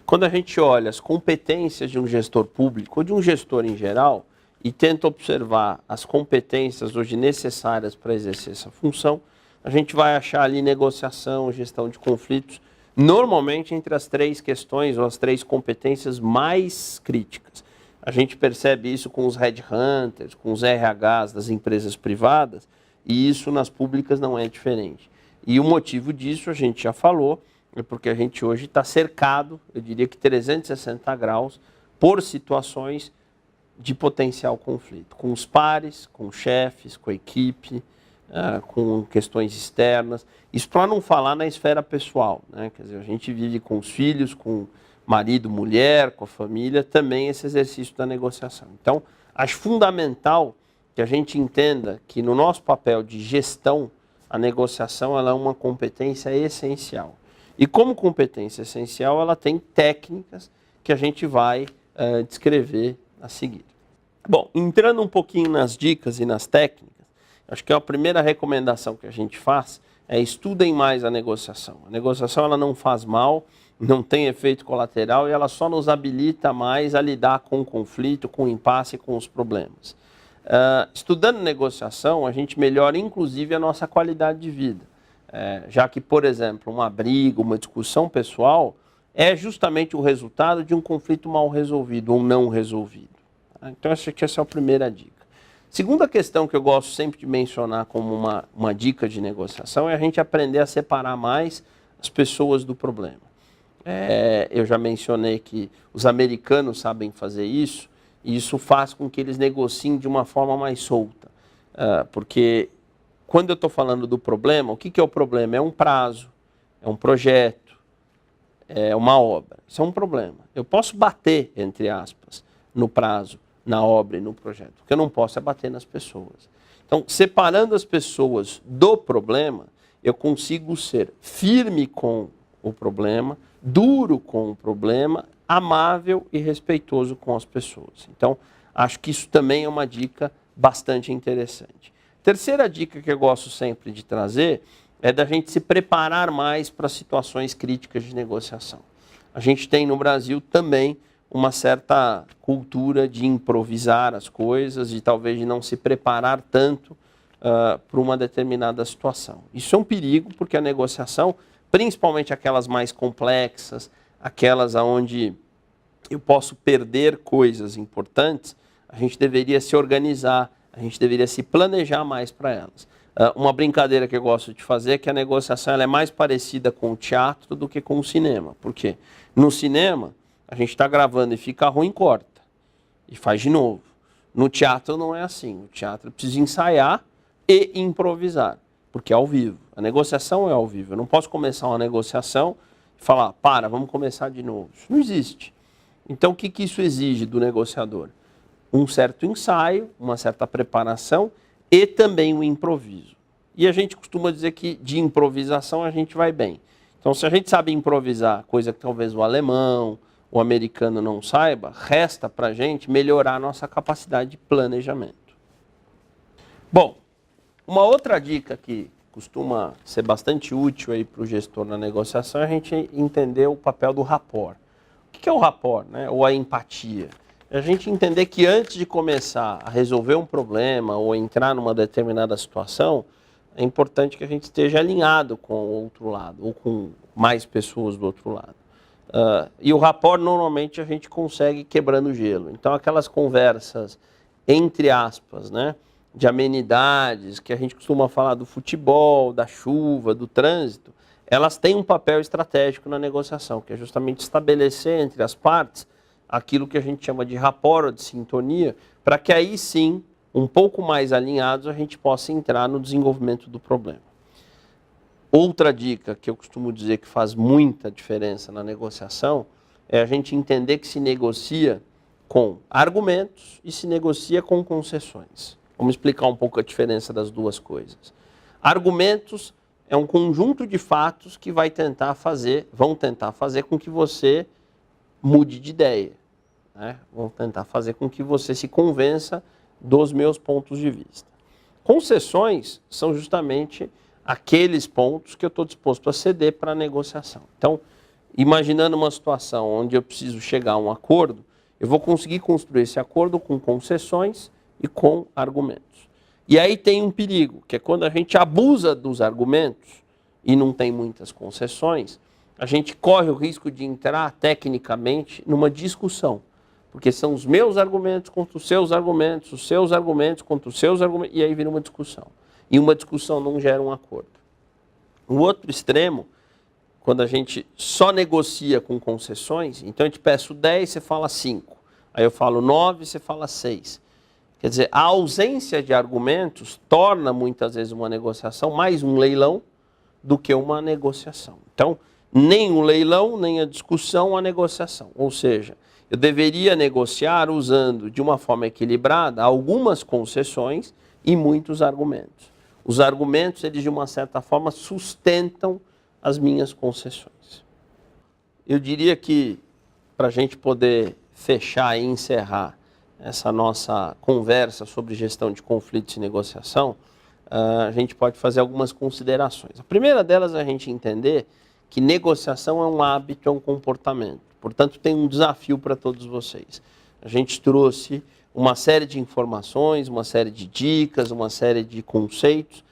quando a gente olha as competências de um gestor público ou de um gestor em geral e tenta observar as competências hoje necessárias para exercer essa função, a gente vai achar ali negociação, gestão de conflitos, normalmente entre as três questões ou as três competências mais críticas. A gente percebe isso com os headhunters, com os RHs das empresas privadas, e isso nas públicas não é diferente. E o motivo disso, a gente já falou, é porque a gente hoje está cercado, eu diria que 360 graus, por situações de potencial conflito, com os pares, com os chefes, com a equipe, com questões externas. Isso para não falar na esfera pessoal, né? Quer dizer, a gente vive com os filhos, com marido, mulher, com a família, também esse exercício da negociação. Então, acho fundamental que a gente entenda que no nosso papel de gestão, a negociação ela é uma competência essencial. E como competência essencial, ela tem técnicas que a gente vai descrever a seguir. Bom, entrando um pouquinho nas dicas e nas técnicas, acho que a primeira recomendação que a gente faz é estudem mais a negociação. A negociação ela não faz mal, não tem efeito colateral e ela só nos habilita mais a lidar com o conflito, com o impasse e com os problemas. Estudando negociação, a gente melhora inclusive a nossa qualidade de vida. Já que, por exemplo, uma briga, uma discussão pessoal é justamente o resultado de um conflito mal resolvido ou não resolvido. Então, essa é a primeira dica. Segunda questão que eu gosto sempre de mencionar como uma dica de negociação é a gente aprender a separar mais as pessoas do problema. Eu já mencionei que os americanos sabem fazer isso, e isso faz com que eles negociem de uma forma mais solta. Porque quando eu estou falando do problema, o que é o problema? É um prazo, é um projeto, é uma obra. Isso é um problema. Eu posso bater, entre aspas, no prazo, na obra e no projeto. O que eu não posso é bater nas pessoas. Então, separando as pessoas do problema, eu consigo ser firme com o problema, duro com o problema, amável e respeitoso com as pessoas. Então, acho que isso também é uma dica bastante interessante. Terceira dica que eu gosto sempre de trazer é da gente se preparar mais para situações críticas de negociação. A gente tem no Brasil também uma certa cultura de improvisar as coisas e talvez de não se preparar tanto para uma determinada situação. Isso é um perigo porque a negociação, principalmente aquelas mais complexas, aquelas onde eu posso perder coisas importantes, a gente deveria se organizar, a gente deveria se planejar mais para elas. Uma brincadeira que eu gosto de fazer é que a negociação ela é mais parecida com o teatro do que com o cinema. Por quê? No cinema, a gente está gravando e fica ruim, corta. E faz de novo. No teatro não é assim. No teatro eu preciso ensaiar e improvisar, porque é ao vivo. A negociação é ao vivo. Eu não posso começar uma negociação e falar, vamos começar de novo. Isso não existe. Então, o que isso exige do negociador? Um certo ensaio, uma certa preparação e também o improviso. E a gente costuma dizer que de improvisação a gente vai bem. Então, se a gente sabe improvisar, coisa que talvez o alemão, o americano não saiba, resta para a gente melhorar a nossa capacidade de planejamento. Bom, uma outra dica que costuma ser bastante útil para o gestor na negociação é a gente entender o papel do rapport. O que é o rapport, né? Ou a empatia? É a gente entender que antes de começar a resolver um problema ou entrar numa determinada situação, é importante que a gente esteja alinhado com o outro lado ou com mais pessoas do outro lado. E o rapport, normalmente, a gente consegue quebrando o gelo. Então, aquelas conversas, entre aspas, né, de amenidades, que a gente costuma falar do futebol, da chuva, do trânsito, elas têm um papel estratégico na negociação, que é justamente estabelecer entre as partes aquilo que a gente chama de rapport ou de sintonia, para que aí sim, um pouco mais alinhados, a gente possa entrar no desenvolvimento do problema. Outra dica que eu costumo dizer que faz muita diferença na negociação é a gente entender que se negocia com argumentos e se negocia com concessões. Vamos explicar um pouco a diferença das duas coisas. Argumentos é um conjunto de fatos que vão tentar fazer com que você mude de ideia, né? Vão tentar fazer com que você se convença dos meus pontos de vista. Concessões são justamente aqueles pontos que eu estou disposto a ceder para a negociação. Então, imaginando uma situação onde eu preciso chegar a um acordo, eu vou conseguir construir esse acordo com concessões e com argumentos. E aí tem um perigo, que é quando a gente abusa dos argumentos e não tem muitas concessões, a gente corre o risco de entrar tecnicamente numa discussão. Porque são os meus argumentos contra os seus argumentos contra os seus argumentos, e aí vira uma discussão. E uma discussão não gera um acordo. O outro extremo, quando a gente só negocia com concessões, então eu te peço 10, você fala 5. Aí eu falo 9, você fala 6. Quer dizer, a ausência de argumentos torna muitas vezes uma negociação mais um leilão do que uma negociação. Então, nem o leilão, nem a discussão, a negociação. Ou seja, eu deveria negociar usando de uma forma equilibrada algumas concessões e muitos argumentos. Os argumentos, eles de uma certa forma sustentam as minhas concessões. Eu diria que, para a gente poder fechar e encerrar essa nossa conversa sobre gestão de conflitos e negociação, a gente pode fazer algumas considerações. A primeira delas é a gente entender que negociação é um hábito, é um comportamento. Portanto, tem um desafio para todos vocês. A gente trouxe uma série de informações, uma série de dicas, uma série de conceitos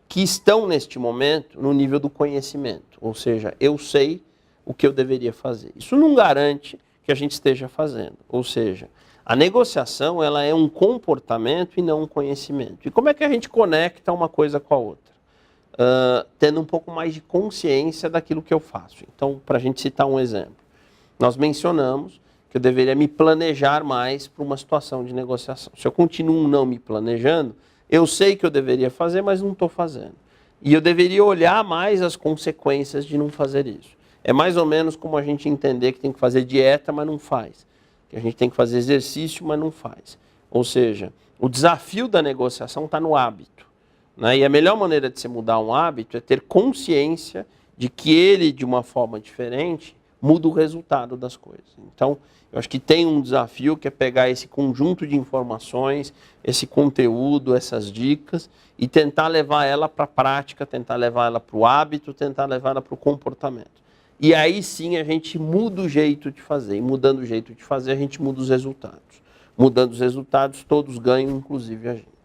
que estão, neste momento, no nível do conhecimento. Ou seja, eu sei o que eu deveria fazer. Isso não garante que a gente esteja fazendo. Ou seja, a negociação, ela é um comportamento e não um conhecimento. E como é que a gente conecta uma coisa com a outra? Tendo um pouco mais de consciência daquilo que eu faço. Então, para a gente citar um exemplo, nós mencionamos que eu deveria me planejar mais para uma situação de negociação. Se eu continuo não me planejando, eu sei que eu deveria fazer, mas não estou fazendo. E eu deveria olhar mais as consequências de não fazer isso. É mais ou menos como a gente entender que tem que fazer dieta, mas não faz. Que a gente tem que fazer exercício, mas não faz. Ou seja, o desafio da negociação está no hábito, né? E a melhor maneira de se mudar um hábito é ter consciência de que ele, de uma forma diferente, muda o resultado das coisas. Então, eu acho que tem um desafio que é pegar esse conjunto de informações, esse conteúdo, essas dicas, e tentar levar ela para a prática, tentar levar ela para o hábito, tentar levar ela para o comportamento. E aí sim a gente muda o jeito de fazer. E mudando o jeito de fazer, a gente muda os resultados. Mudando os resultados, todos ganham, inclusive a gente.